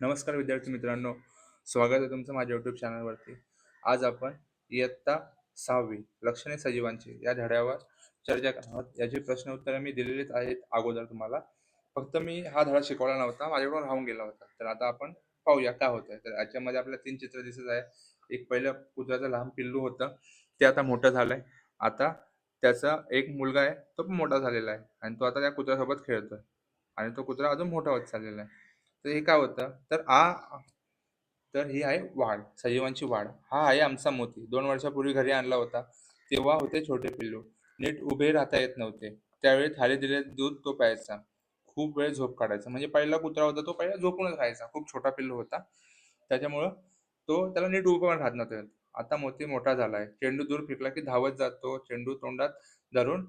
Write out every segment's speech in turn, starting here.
नमस्कार विद्यार्थी मित्रांनो, स्वागत आहे तुमचं माझ्या यूट्यूब चॅनलवरती. आज आपण इयत्ता 6वी लक्षणे सजीवांची या धड्यावर चर्चा करणार आहोत. याची प्रश्न उत्तरे मी दिलेलीच आहेत अगोदर तुम्हाला. फक्त मी हा धडा शिकवला नव्हता, माझ्याकडून राहून गेला होता. तर आता आपण पाहूया काय होतंय. तर याच्यामध्ये आपल्याला 3 चित्र दिसत आहे. एक पहिलं कुत्र्याचं लहान पिल्लू होतं, ते आता मोठं झालंय. आता त्याचा एक मुलगा आहे, तो पण मोठा झालेला आहे आणि तो आता त्या कुत्र्यासोबत खेळतोय आणि तो कुत्रा अजून मोठा होत चाललेला आहे. तर हे काय होतं, तर ही आहे वाढ, सजीवांची वाढ. हा आहे आमचा मोती. 2 वर्षापूर्वी घरी आणला होता. तेव्हा होते छोटे पिल्लू. नीट उभे राहता येत नव्हते. त्यावेळी थाली दिलेले दूध तो प्यायचा. खूप वेळ झोप काढायचा. म्हणजे पहिला कुत्रा होता तो पहिला झोपूनच राहायचा. खूप छोटा पिल्लू होता. त्याच्यामुळं त्याला नीट उभं पण राहत नव्हतं. आता मोती मोठा झालाय. चेंडू दूर फेकला की धावत जातो. चेंडू तोंडात धरून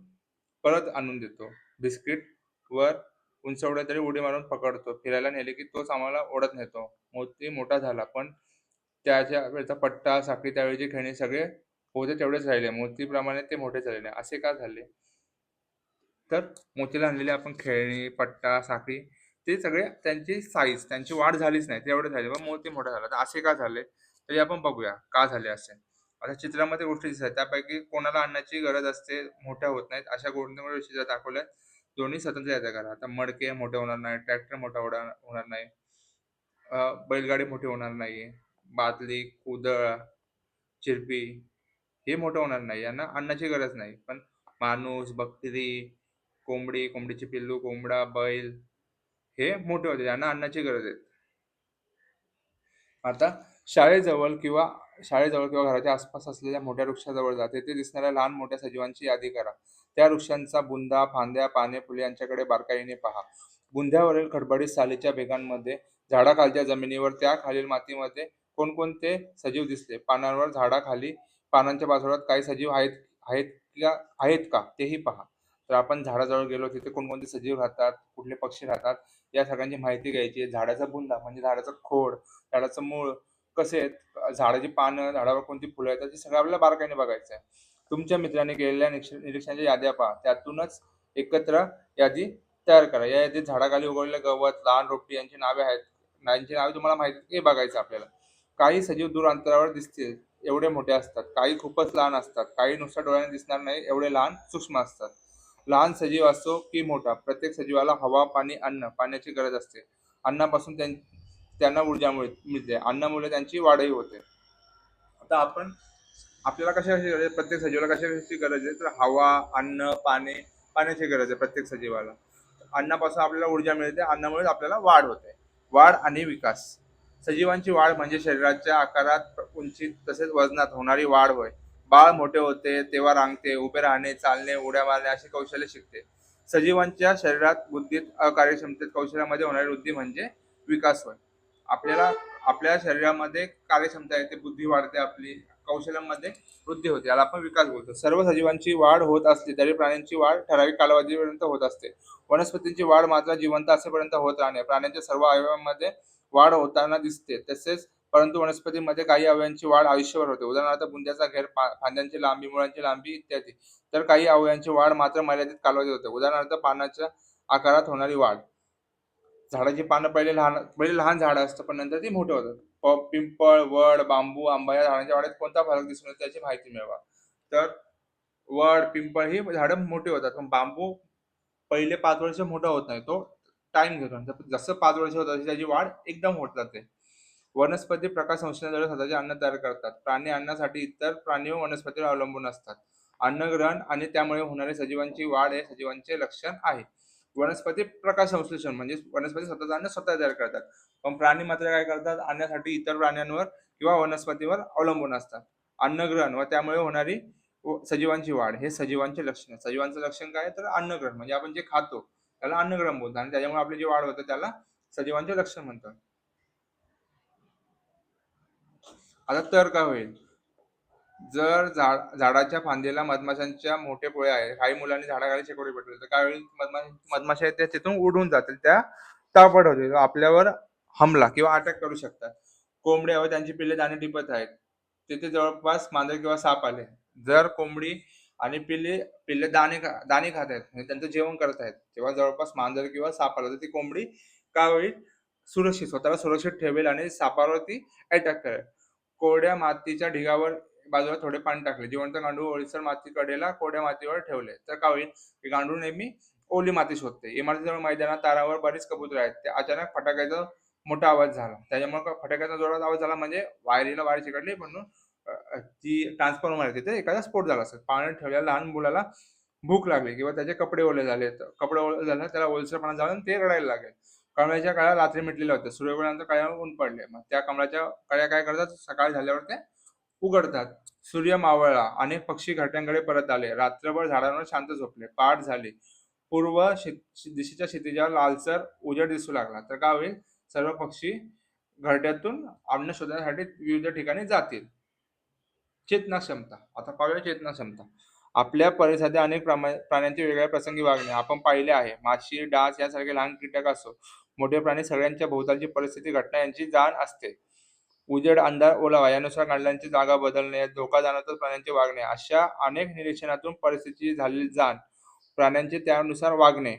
परत आणून देतो. बिस्किट वर उंचवलं तरी उडी मारून पकडतो. फिरायला नेले की तोच आम्हाला ओढत नेतो. मोती मोठा झाला, पण त्याच्या वेळचा पट्टा, साखळी, त्यावेळचे खेळणे सगळे होते तेवढेच राहिले. मोतीप्रमाणे ते मोठे झाले नाही. असे का झाले? तर मोतीला आणलेले आपण खेळणी, पट्टा, साखळी ते सगळे त्यांची साईज, त्यांची वाढ झालीच नाही. ते एवढे झाले. मग मोती मोठा झाला. तर असे का झाले? तरी आपण बघूया का झाले असे. आता चित्रामध्ये गोष्टी दिसत आहेत. त्यापैकी कोणाला अन्नाची गरज असते, मोठ्या होत नाहीत. अशा गोष्टी दाखवल्यात. दोन्ही स्वतंत्र आहेत करा. आता मडके मोठे होणार नाही, ट्रॅक्टर मोठा होणार नाही, बैलगाडी मोठी होणार नाही, बादली, कुदळ, चिरपी हे मोठं होणार नाही. यांना अन्नाची गरज नाही. पण माणूस, बकरी, कोंबडी, कोंबडीचे पिल्लू, कोंबडा, बैल हे मोठे होते. त्यांना अन्नाची गरज आहे. आता शाळेजवळ किंवा घराच्या आसपास असलेल्या मोठ्या वृक्षाजवळ जा. तेथे दिसणाऱ्या लहान मोठ्या सजीवांची यादी करा. त्या वृक्षांचा बुंदा, फांद्या, पाने, फुले यांच्याकडे बारकाईने पहा. बुंध्यावरील खडबडीत सालीच्या भेगांमध्ये, झाडाखालच्या जमिनीवर, त्या खालील मातीमध्ये कोणकोणते सजीव दिसले? पानांवर, झाडाखाली, पानांच्या पाचोळ्यात काही सजीव आहेत आहेत आहेत का तेही पहा. तर आपण झाडाजवळ गेलो, तिथे कोणकोणते सजीव राहतात, कुठले पक्षी राहतात, या सगळ्यांची माहिती घ्यायची. झाडाचा बुंदा म्हणजे झाडाचं खोड, झाडाचं मूळ कसे आहेत, झाडाची पानं, झाडावर कोणती फुलं आहेत, ते सगळं आपल्याला बारकाईने बघायचं आहे. तुमच्या मित्राने केलेल्या निरीक्षणाच्या याद्या पहा. त्यातूनच एकत्र यादी तयार करा. या यादीत झाडाखाली उगवलेलं गवत, लहान रोपटी यांची नावे आहेत. यांची नावे तुम्हाला माहिती आहेत हे बघायचं आपल्याला. काही सजीव दूर अंतरावर दिसतील एवढे मोठे असतात. काही खूपच लहान असतात. काही नुसतं डोळ्याने दिसणार नाही एवढे लहान सूक्ष्म असतात. लहान सजीव असो की मोठा, प्रत्येक सजीवाला हवा, पाणी, पाण्याची गरज असते. अन्नापासून त्यांना ऊर्जा मिळते. अन्नामुळे त्यांची वाढही होते. आता आपल्याला कशाची गरज आहे? प्रत्येक सजीवाला कशाची गरज आहे? तर हवा, अन्न, पाण्याची गरज आहे प्रत्येक सजीवाला. अन्नापासून आपल्याला ऊर्जा मिळते. अन्नामुळे आपल्याला वाढ होते. वाढ आणि विकास. सजीवांची वाढ म्हणजे शरीराच्या आकारात, उंचीत तसेच वजनात होणारी वाढ होय. बाळ मोठे होते तेव्हा रांगते, उभे राहणे, चालणे, उड्या मारणे अशी कौशल्य शिकते. सजीवांच्या शरीरात, बुद्धीत, कार्यक्षमतेत, कौशल्यामध्ये होणारी वृद्धी म्हणजे विकास होय. आपल्याला आपल्या शरीरामध्ये कार्यक्षमता येते, बुद्धी वाढते, आपली कौशल्यांमध्ये वृद्धी होते. याला आपण विकास बोलतो. सर्व सजीवांची वाढ होत असली तरी प्राण्यांची वाढ ठराविक कालावधीपर्यंत होत असते. वनस्पतींची वाढ मात्र जिवंत असेपर्यंत होत राहणे. प्राण्यांच्या सर्व अवयवांमध्ये वाढ होताना दिसते तसेच, परंतु वनस्पतींमध्ये काही अवयवांची वाढ आयुष्यभर होते. उदाहरणार्थ बुंद्याचा घेर, फांद्यांची लांबी, मुळांची लांबी इत्यादी. तर काही अवयवांची वाढ मात्र मर्यादित कालावधीत होते. उदाहरणार्थ पानाच्या आकारात होणारी वाढ. झाडाची पानं पहिले लहान झाड असतं, पण नंतर ती मोठे होतात. पिंपळ, वड, बांबू, आंबा या झाडांच्या वाढीत कोणता फरक दिसून येतो त्याची माहिती मिळवा. तर वड, पिंपळ ही झाडं मोठी होतात, पण बांबू पहिले 5 वर्ष मोठा होत नाही. तो टाइम घेतो. जसं 5 वर्ष होतात तशी त्याची वाढ एकदम होत जाते. वनस्पती प्रकाश संश्लेषणाद्वारे स्वतःचे अन्न तयार करतात. प्राणी अन्नासाठी इतर प्राणी व वनस्पतीवर अवलंबून असतात. अन्नग्रहण आणि त्यामुळे होणारी सजीवांची वाढ हे सजीवांचे लक्षण आहे. वनस्पती प्रकाश संश्लेषण म्हणजे वनस्पती स्वतःचं अन्न स्वतः तयार करतात. पण प्राणी मात्र काय करतात? अन्नासाठी इतर प्राण्यांवर किंवा वनस्पतीवर अवलंबून असतात. अन्नग्रहण व त्यामुळे होणारी सजीवांची वाढ हे सजीवांचे लक्षण. सजीवांचं लक्षण काय? तर अन्नग्रहण म्हणजे आपण जे खातो त्याला अन्नग्रहण बोलतात आणि त्याच्यामुळे आपली जी वाढ होते त्याला सजीवांचे लक्षण म्हणतात. आता तर काय होईल? जर झाडाच्या फांदीला मधमाशांच्या मोठे पोळे आहे, काही मुलांनी झाडाखाली शेकोटी पेटवली, तर काय होईल? मधमाशा आहेत त्या तिथून उडून जातील, त्या तापट होतील, आपल्यावर हमला किंवा अटॅक करू शकतात. कोंबड्या व त्यांची पिल्ले दाणे टिपत आहेत, तिथे जवळपास मांजर किंवा साप आले. जर कोंबडी आणि पिल्ले दाणे खात आहेत म्हणजे त्यांचं जेवण करत आहेत, तेव्हा जवळपास मांजर किंवा साप आला तर ती कोंबडी काय होईल? स्वतःला सुरक्षित ठेवेल आणि सापावरती अटॅक करेल. कोरड्या मातीच्या ढिगावर बाजूला थोडे पाणी टाकले. जिवंत गांडूळ ओलसर माती कडेला कोरड्या मातीवर ठेवले तर काय होईल, की गांडूळ नेहमी ओली माती शोधते. इमारतीजवळ मैदानात तारावर बरीच कबुतर आहेत. ते अचानक फटाक्याचा मोठा आवाज झाला. त्याच्यामुळे फटाक्याचा जोरात आवाज झाला म्हणजे वायर चिकटली म्हणून ती ट्रान्सफॉर्मर आहे तिथे एखादा स्फोट झाला असेल. पाण्यात ठेवलेल्या लहान मुलाला भूक लागली किंवा त्याचे कपडे ओले झाले, कपडे ओले झाले त्याला ओलसरपणा झाला आणि ते रडायला लागेल. कमळाच्या कळ्या रात्री मिटलेल्या होत्या. सूर्यग्रहणानंतर कळ्यावर ऊन पडले. मग त्या कमळाच्या कळ्या काय करतात, सकाळ झाल्यावर ते उघडतात. सूर्य मावळला. अनेक पक्षी घरट्यांकडे परत आले. रात्रभर झाडांवर शांत झोपले. पहाट झाली. पूर्व दिशेच्या क्षितिजावर लालसर उजेड दिसू लागला. तर काय होईल, सर्व पक्षी घरट्यातून अन्न शोधण्यासाठी विविध ठिकाणी जातील. चेतना क्षमता. आता पाहूया चेतना क्षमता. आपल्या परिसरात अनेक प्राण्यांचे वेगवेगळ्या प्रसंगी वागणे आपण पाहिले आहे. माशी, डास यासारखे लहान कीटक असो, मोठे प्राणी सगळ्यांच्या भोवतालची परिस्थिती, घटना यांची जाण असते. उजेड, अंधार, ओलावा यानुसार गांडलांची जागा बदलणे, धोका जाणवतो प्राण्यांचे वागणे, अशा अनेक निरीक्षणातून परिस्थितीची झालेली जाण, प्राण्यांचे त्यानुसार वागणे.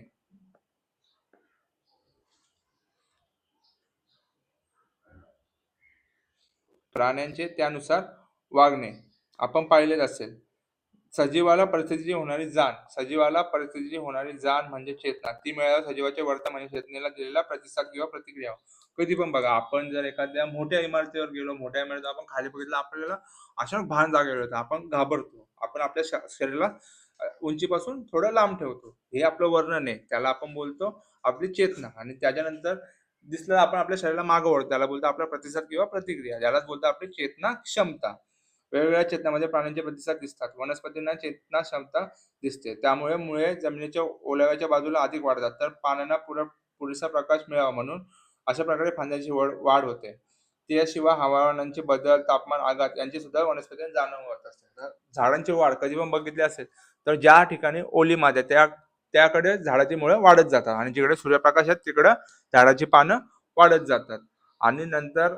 प्राण्यांचे त्यानुसार वागणे आपण पाहिलेच असेल. सजीवाला परिस्थितीची होणारी जाण म्हणजे चेतना. ती मिळाल्यावर सजीवाचे वर्तन म्हणजे चेतनेला दिलेला प्रतिसाद किंवा प्रतिक्रिया. कधी पण बघा, आपण जर एखाद्या मोठ्या इमारतीवर गेलो, मोठ्या इमारतीवर आपण खाली बघितलं, आपल्याला अचानक भान जागेल होतं, आपण घाबरतो, आपण आपल्या शरीराला उंचीपासून थोडं लांब ठेवतो. हे आपलं वर्णन आहे, त्याला आपण बोलतो आपली चेतना. आणि त्याच्यानंतर दिसलं आपण आपल्या शरीराला मागं वळतो, त्याला बोलतो आपला प्रतिसाद किंवा प्रतिक्रिया, यालाच बोलतो आपली चेतना क्षमता. वेगवेगळ्या चेतनामध्ये प्राण्यांचे प्रतिसाद दिसतात. वनस्पतींना चेतना क्षमता दिसते, त्यामुळे मुळे जमिनीच्या ओलाव्याच्या बाजूला अधिक वाढतात, तर पानांना पुरेसा प्रकाश मिळावा म्हणून अशा प्रकारे फांद्यांची वाढ होते. त्याशिवाय हवामानाचे बदल, तापमान, आघात यांची सुद्धा वनस्पतींना जाणीव होत असते. तर झाडांची वाढ कधी पण बघितली असेल तर ज्या ठिकाणी ओली माती त्याकडे झाडाची मुळं वाढत जातात आणि जिकडे सूर्यप्रकाश आहे तिकडे झाडाची पानं वाढत जातात. आणि नंतर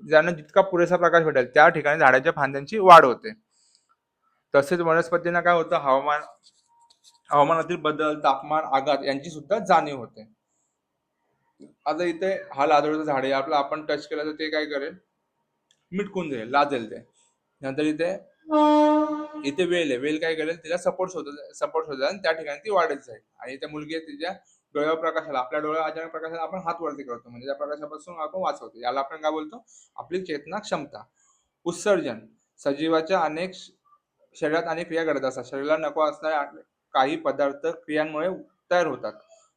ज्यांना जितका पुरेसा प्रकाश भेटेल त्या ठिकाणी झाडाच्या फांद्यांची वाढ होते. तसेच वनस्पतींना काय होतं, हवामानातील बदल, तापमान, आघात यांची सुद्धा जाणीव होते. आता इथे हा लाजोळचं झाड आहे, आपलं आपण टच केलं तर ते काय करेल, मिटकून जाईल, लाजेल ते. नंतर इथे वेल आहे, वेल काय करेल, तिला सपोर्ट शोधेल आणि त्या ठिकाणी ती वाढत जाईल. आणि इथे मुलगी आहे, तिच्या डोळ्यावर प्रकाश आला, आपल्या डोळ्यावर अचानक प्रकाश आला, आपण हात वरती करतो म्हणजे त्या प्रकाशापासून आपण वाचवतो. याला आपण काय बोलतो, आपली चेतना क्षमता. उत्सर्जन. सजीवाच्या शरीरात अनेक क्रिया घडत असतात. शरीराला नको असणारे काही पदार्थ क्रियांमुळे तयार होतात.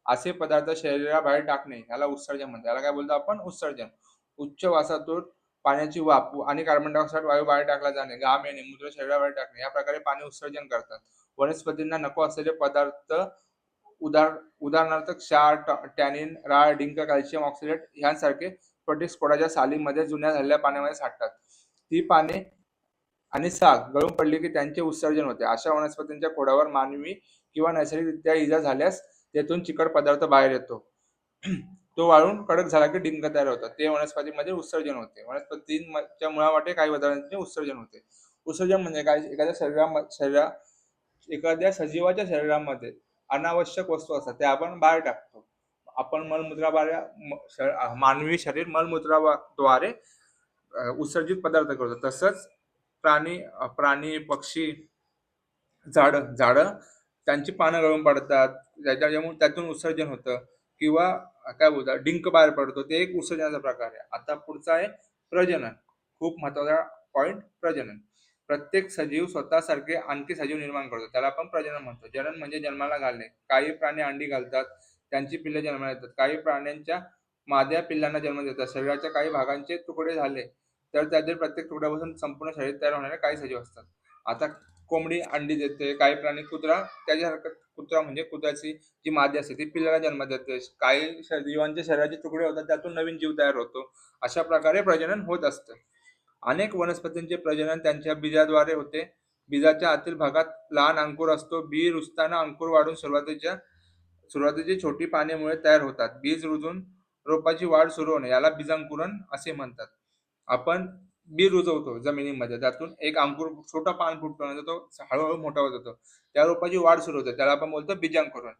असे पदार्थ शरीराबाहेर टाकणे याला उत्सर्जन म्हणतात. याला काय बोलतो आपण, उत्सर्जन. उच्च वासातून पाण्याची वाफ आणि कार्बन डायऑक्साईड वायू बाहेर टाकला जाणे, घाम येणे, मूत्र शरीराबाहेर टाकणे, या प्रकारे पाणी उत्सर्जन करतात. वनस्पतींना नको असलेले पदार्थ उदाहरणार्थ क्षार, टॅनिन, राळ, डिंक, कॅल्शियम ऑक्सिलेट यांसारखे स्फटिक स्फोटाच्या सालीमध्ये जुन्या झालेल्या पाण्यामध्ये साठतात. ती पाने आणि साग गळून पडली की त्यांचे उत्सर्जन होते. अशा वनस्पतींच्या खोडावर मानवी किंवा नैसर्गिकरित्या इजा झाल्यास त्यातून चिकट पदार्थ बाहेर येतो. तो वाळून कडक झाला की डिंक तयार होतात. ते वनस्पतीमध्ये उत्सर्जन होते. वनस्पतींच्या मुळावाटे काही पदार्थांचे उत्सर्जन होते. उत्सर्जन म्हणजे काय, एखाद्या सजीवाच्या शरीरामध्ये अनावश्यक वस्तू असतात त्या आपण बाहेर टाकतो. आपण मानवी शरीर मलमूत्राद्वारे उत्सर्जित पदार्थ करतो. तसंच प्राणी, पक्षी, झाड त्यांची पानं गळून पडतात, त्याच्यामुळे त्यातून उत्सर्जन होतं. किंवा काय बोलतात, डिंक बाहेर पडतो, ते एक उत्सर्जनाचा प्रकार आहे. आता पुढचा आहे प्रजनन. खूप महत्वाचा पॉइंट, प्रजनन. प्रत्येक सजीव स्वतःसारखे आणखी सजीव निर्माण करतो, त्याला आपण प्रजनन म्हणतो. जनन म्हणजे जन्माला घालणे. काही प्राणी अंडी घालतात, त्यांची पिल्ले जन्माला येतात. काही प्राण्यांच्या माद्या पिल्लांना जन्म देतात. शरीराच्या काही भागांचे तुकडे झाले तर त्यातील प्रत्येक तुकड्यापासून संपूर्ण शरीर तयार होणारे काही सजीव असतात. आता कोंबडी अंडी देते, काही प्राणी कुत्रा म्हणजे कुत्र्याची जी मादी असते ती पिल्लाला जन्म देते. काही सजीवांच्या शरीराचे तुकडे होतात, त्यातून नवीन जीव तयार होतो. अशा प्रकारे प्रजनन होत असतं. अनेक वनस्पतींचे प्रजनन त्यांच्या बीजाद्वारे होते. बीजाच्या आतील भागात लहान अंकुर असतो. बी रुजताना अंकुर वाढून सुरुवातीची छोटी पाने मुळे तयार होतात. बीज रुजून रोपाची वाढ सुरू होणे याला बीजांकुरण असे म्हणतात. आपण बी रुजवतो जमिनीमध्ये, त्यातून एक अंकुर, छोटा पान फुटतो, नंतर तो हळूहळू मोठा होत जातो, त्या रोपाची वाढ सुरू होते, त्याला आपण बोलतो बीजांकुरण.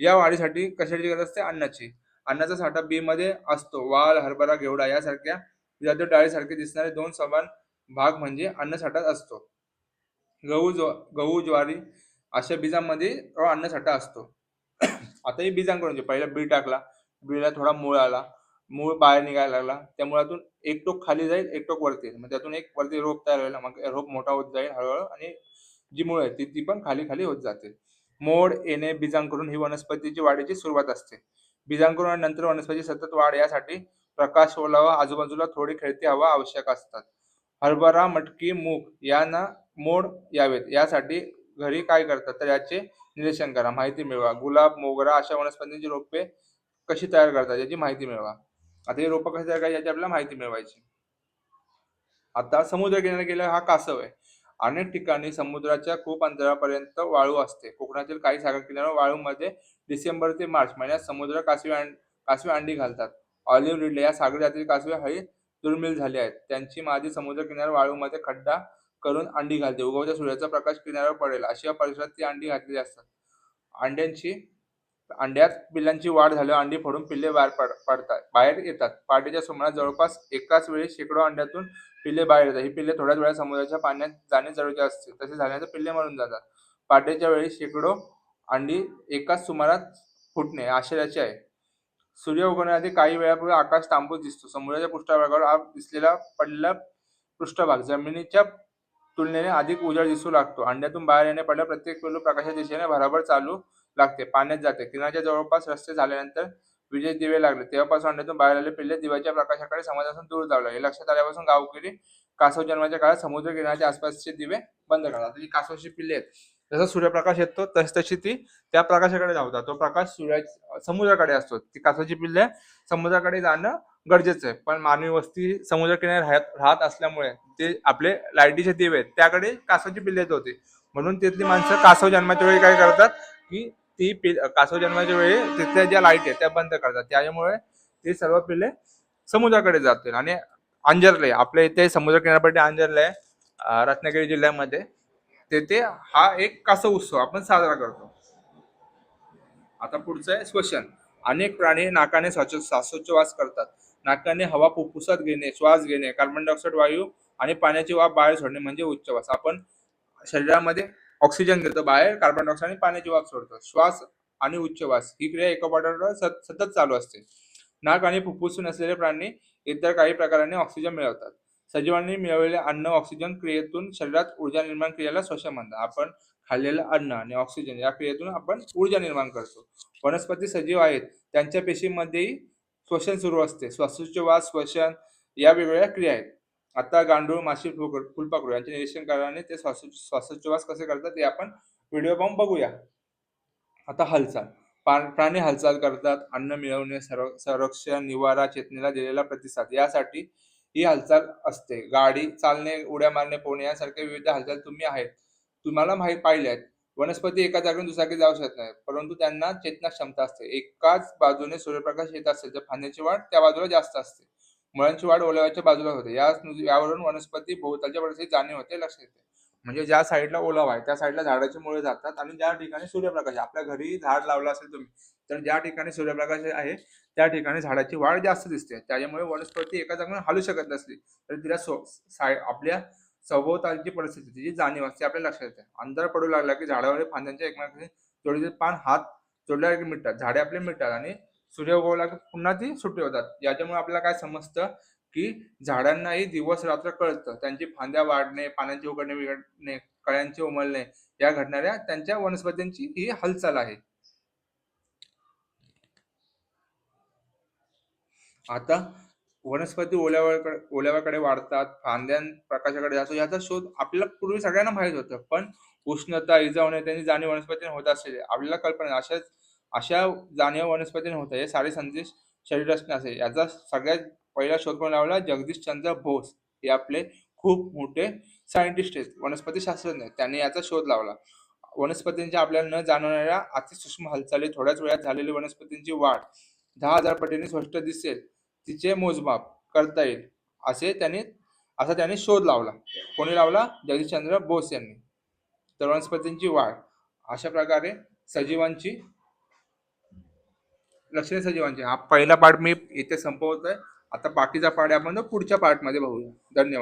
या वाढीसाठी कशाची गरज असते, अन्नाची. अन्नाचा साठा बी मध्ये असतो. वाल, हरभरा, घेवडा यासारख्या विजातीय डाळीसारखे दिसणारे दोन समान भाग म्हणजे अन्नसाठाच असतो. गहू, ज्वारी अशा बीजांमध्ये अन्नसाठा असतो. आता हे बीजांकडून पहिला बी टाकला, बीला थोडा मूळ आला, मूळ बाहेर निघायला लागला, त्या मुळातून एक टोक खाली जाईल, एक टोक वरती येईल, मग त्यातून एक वरती रोप तयार होईल, मग रोप मोठा होत जाईल हळूहळू आणि जी मुळ आहे ती पण खाली खाली होत जाते. मोड येणे बीजांकडून ही वनस्पतीची वाढीची सुरुवात असते. बीजांकडून आणि नंतर वनस्पतीची सतत वाढ यासाठी प्रकाश, ओलावा, आजूबाजूला थोडी खेळती हवा आवश्यक असतात. हरभरा, मटकी, मूग यांना मोड यावेत यासाठी घरी काय करतात तर याचे निरीक्षण करा, माहिती मिळवा. गुलाब, मोगरा अशा वनस्पतींची रोपे कशी तयार करतात याची माहिती मिळवा. आता ही रोपं कशी तयार करायची याची आपल्याला माहिती मिळवायची. आता समुद्र किनारी गेला हा कासव आहे. अनेक ठिकाणी समुद्राच्या खूप अंतरापर्यंत वाळू असते. कोकणातील काही सागर किनाऱ्यावर वाळूमध्ये डिसेंबर ते मार्च महिन्यात समुद्र कासवे अंडी घालतात. ऑलिव्ह रिडले या सागरी जातीतील कासवे हळी दुर्मिळ झाली आहेत. त्यांची मादी समुद्र किनाऱ्यावर वाळूमध्ये खड्डा करून अंडी घालते. उगवत्या सूर्याचा प्रकाश किनाऱ्यावर पडेल अशा परिसरात ती अंडी घातलेली असतात. अंड्यात पिल्लांची वाढ झाल्यावर अंडी फोडून पिल्ले बाहेर येतात. पहाटेच्या सुमारास जवळपास एकाच वेळी शेकडो अंड्यातून पिल्ले बाहेर येतात. ही पिल्ले थोड्याच वेळात समुद्राच्या पाण्यात जाणे जरुरीचे असते. तसे झाल्यानंतर पिल्ले मरून जातात. पहाटेच्या वेळी शेकडो अंडी एकाच सुमारास फुटणे आश्चर्याचे आहे. सूर्य उगवण्याआधी काही वेळापूर्वी आकाश तांबूस दिसतो. समुद्राच्या पृष्ठभागावर दिसलेला पडलेला पृष्ठभाग जमिनीच्या तुलनेने अधिक उजेड दिसू लागतो. अंड्यातून बाहेर येणे पडल्यावर प्रत्येक पिल्लू प्रकाशाच्या दिशेने भराभर चालू लागते, पाण्यात जाते. किनाऱ्याच्या जवळपास रस्ते झाल्यानंतर विजेचे दिवे लागले. तेव्हापासून अंड्यातून बाहेर आलेले पिल्ले दिव्याच्या प्रकाशाकडे समाजापासून दूर जाऊ लागले. हे लक्षात आल्यापासून गावकरी कासव जन्माच्या काळात समुद्र किनाऱ्याच्या आसपासचे दिवे बंद करतात. ही कासवाची पिल्ले आहेत. जसा सूर्यप्रकाश येतो तशी ती त्या प्रकाशाकडे धावतात. तो प्रकाश समुद्राकडे असतो. ती कासवाची पिल्ले समुद्राकडे जाणं गरजेचं आहे. पण मानवी वस्ती समुद्र किनारी राहत असल्यामुळे ते आपले लाईटीचे दिवे आहेत त्याकडे कासवाची पिल्ले येत होते. म्हणून तिथली माणसं कासव जन्माच्या वेळी काय करतात की कासव जन्माच्या वेळी तिथल्या ज्या लाईट आहेत त्या बंद करतात. त्यामुळे ते सर्व पिल्ले समुद्राकडे जातील. आणि अंजर्ले आपल्या इथे समुद्र किनारपट्टी अंजर्ले आहे रत्नागिरी जिल्ह्यामध्ये. तेथे हा एक कासव उत्सव आपण साजरा करतो. आता पुढचं आहे श्वसन. अनेक प्राणी नाकाने श्वासोच्छवास करतात. नाकाने हवा फुफ्फुसात घेणे, श्वास घेणे, कार्बन डायऑक्साईड वायू आणि पाण्याची वाफ बाहेर सोडणे म्हणजे उच्छवास. आपण शरीरामध्ये ऑक्सिजन घेतो, बाहेर कार्बन डायऑक्साईड आणि पाण्याची वाफ सोडतो. श्वास आणि उच्छवास ही क्रिया एका पाठोपाठ सतत चालू असते. नाक आणि फुफ्फुस नसलेले प्राणी इतर काही प्रकाराने ऑक्सिजन मिळवतात. सजीवांनी मिळवलेले अन्न ऑक्सिजन क्रियेतून शरीरात ऊर्जा निर्माण क्रियेला श्वसन म्हणतात. आपण खाल्लेलं अन्न आणि ऑक्सिजन या क्रियेतून आपण ऊर्जा निर्माण करतो. वनस्पती सजीव आहेत, त्यांच्या पेशींमध्येही श्वसन सुरू असते. श्वासोच्छवास, श्वसन या वेगवेगळ्या क्रिया आहेत. आता गांडूळ, माशी, फुलपाखरू यांचे निरीक्षण करण्याने ते श्वासोच्छवास कसे करतात ते आपण व्हिडिओ पाहून बघूया. आता हालचाल. प्राणी हालचाल करतात. अन्न मिळवणे, संरक्षण, निवारा, चेतनेला दिलेला प्रतिसाद यासाठी ही हालचाल असते. गाडी चालणे, उड्या मारणे, पोहणे यासारख्या विविध हालचाल तुम्हाला पाहिल्या आहेत. वनस्पती एका जागेवरून दुसऱ्या जागी जाऊ शकत नाही, परंतु त्यांना चेतना क्षमता असते. एकाच बाजूने सूर्यप्रकाश येत असेल तर फांद्यांची वाढ त्या बाजूला जास्त असते. मुळांची वाढ ओलाव्याच्या बाजूला होते. यावरून वनस्पती भोवतालच्या परिस्थितीची जाणीव होते, लक्षात येते. म्हणजे ज्या साईडला ओलावा आहे त्या साईडला झाडाची मुळे जातात आणि ज्या ठिकाणी सूर्यप्रकाश, आपल्या घरी झाड लावलं असेल तुम्ही तर ज्या ठिकाणी सूर्यप्रकाश आहे त्या ठिकाणी झाडाची वाढ जास्त दिसते. त्याच्यामुळे वनस्पती एका जागेवर हलू शकत नसली तर तिला आपल्या सभोवतालची परिस्थिती तिची जाणीव असते, आपल्या लक्षात येते. अंधार पडू लागला की झाडावर फांद्यांच्या एकमेकांनी जोडलेले पान हात जोडल्या की मिटतात, झाडे आपले मिटतात आणि सूर्य उगवला की पुन्हा ती सुट्टी होतात. याच्यामुळे आपल्याला काय समजतं की झाडांनाही दिवस रात्र कळतं. त्यांची फांद्या वाढणे, पानांचे उघडणे बिघडणे, कळ्यांचे उमलणे या घडणाऱ्या त्यांच्या वनस्पतींची ही हालचाल आहे. आता वनस्पती ओल्याव्याकडे वाढतात, फांद्या प्रकाशाकडे जातो याचा शोध आपल्याला पूर्वी सगळ्यांना माहित होतं. पण उष्णता, इजा होणे त्यांची जाणीव वनस्पतीने होत असते. आपल्याला कल्पना अशा जाणीव वनस्पतीने होत. हे सारे संदेश शरीर रचना असेल. याचा सगळ्यात पहिला शोध कोण लावला? जगदीश चंद्र बोस. हे आपले खूप मोठे सायंटिस्ट आहेत, वनस्पती शास्त्रज्ञ आहेत. त्यांनी याचा शोध लावला. वनस्पतींच्या आपल्याला न जाणवणाऱ्या अतिसूक्ष्म हालचाली, थोड्याच वेळात झालेली वनस्पतींची वाढ 10,000 पटीने स्पष्ट दिसेल, तिचे मोजमाप करता येईल असा त्याने शोध लावला. कोणी लावला? जगदीशचंद्र बोस यांनी. तर वनस्पतींची वाढ अशा प्रकारे सजीवांची लक्षणीय सजीवांचे हा पहिला पार्ट मी इथे संपवतोय. आता बाकीचा पार्ट आपण पुढच्या पार्टमध्ये बघूया. धन्यवाद.